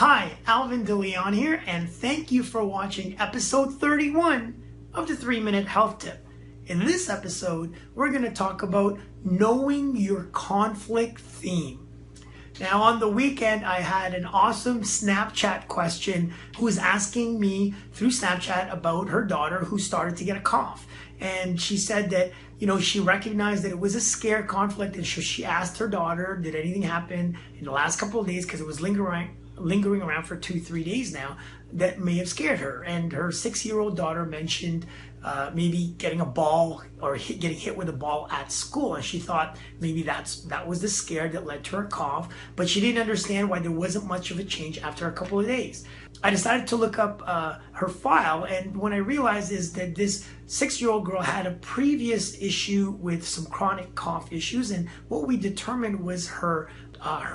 Hi, Alvin DeLeon here, and thank you for watching episode 31 of the 3-Minute Health Tip. In this episode, we're going to talk about knowing your conflict theme. Now, on the weekend, I had an awesome Snapchat question who was asking me through Snapchat about her daughter who started to get a cough. And she said that, she recognized that it was a scare conflict, and so she asked her daughter, did anything happen in the last couple of days, because it was lingering around for 2-3 days now, that may have scared her. And her 6-year-old daughter mentioned maybe getting a ball or getting hit with a ball at school, and she thought maybe that was the scare that led to her cough, but she didn't understand why there wasn't much of a change after a couple of days. I decided to look up her file, and what I realized is that this 6-year-old girl had a previous issue with some chronic cough issues, and what we determined was her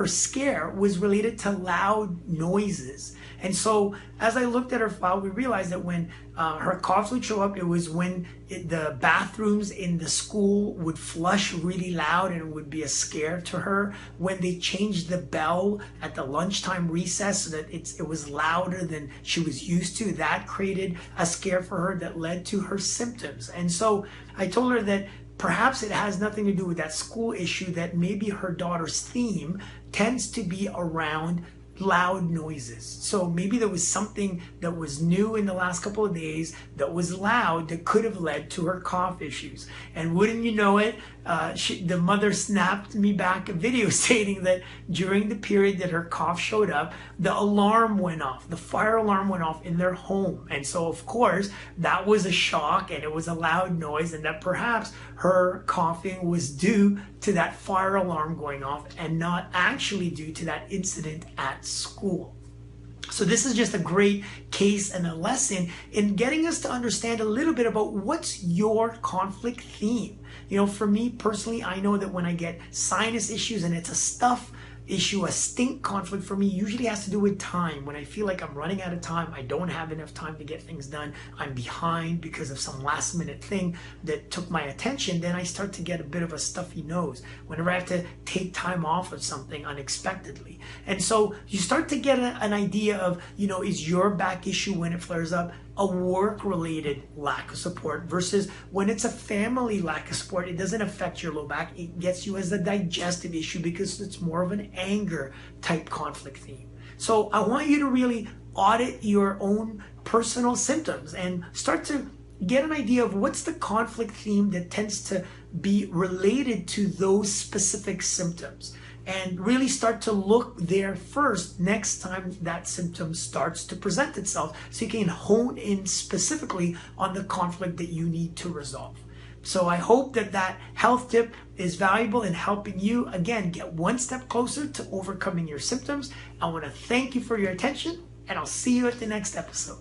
scare was related to loud noises. And so as I looked at her file, we realized that when her coughs would show up, it was when the bathrooms in the school would flush really loud, and it would be a scare to her. When they changed the bell at the lunchtime recess so that it was louder than she was used to, that created a scare for her that led to her symptoms. And so I told her that perhaps it has nothing to do with that school issue, that maybe her daughter's theme tends to be around loud noises. So maybe there was something that was new in the last couple of days that was loud that could have led to her cough issues. And wouldn't you know it, the mother snapped me back a video stating that during the period that her cough showed up, the alarm went off, the fire alarm went off in their home. And so of course that was a shock, and it was a loud noise, and that perhaps her coughing was due to that fire alarm going off and not actually due to that incident at school. So this is just a great case and a lesson in getting us to understand a little bit about what's your conflict theme. For me personally, I know that when I get sinus issues and it's a stuff issue, a stink conflict for me usually has to do with time. When I feel like I'm running out of time, I don't have enough time to get things done, I'm behind because of some last minute thing that took my attention, then I start to get a bit of a stuffy nose whenever I have to take time off of something unexpectedly. And so you start to get an idea of, is your back issue when it flares up a work-related lack of support versus when it's a family lack of support, it doesn't affect your low back, it gets you as a digestive issue because it's more of an anger type conflict theme. So I want you to really audit your own personal symptoms and start to get an idea of what's the conflict theme that tends to be related to those specific symptoms, and really start to look there first next time that symptom starts to present itself, so you can hone in specifically on the conflict that you need to resolve. So I hope that health tip is valuable in helping you, again, get one step closer to overcoming your symptoms. I want to thank you for your attention, and I'll see you at the next episode.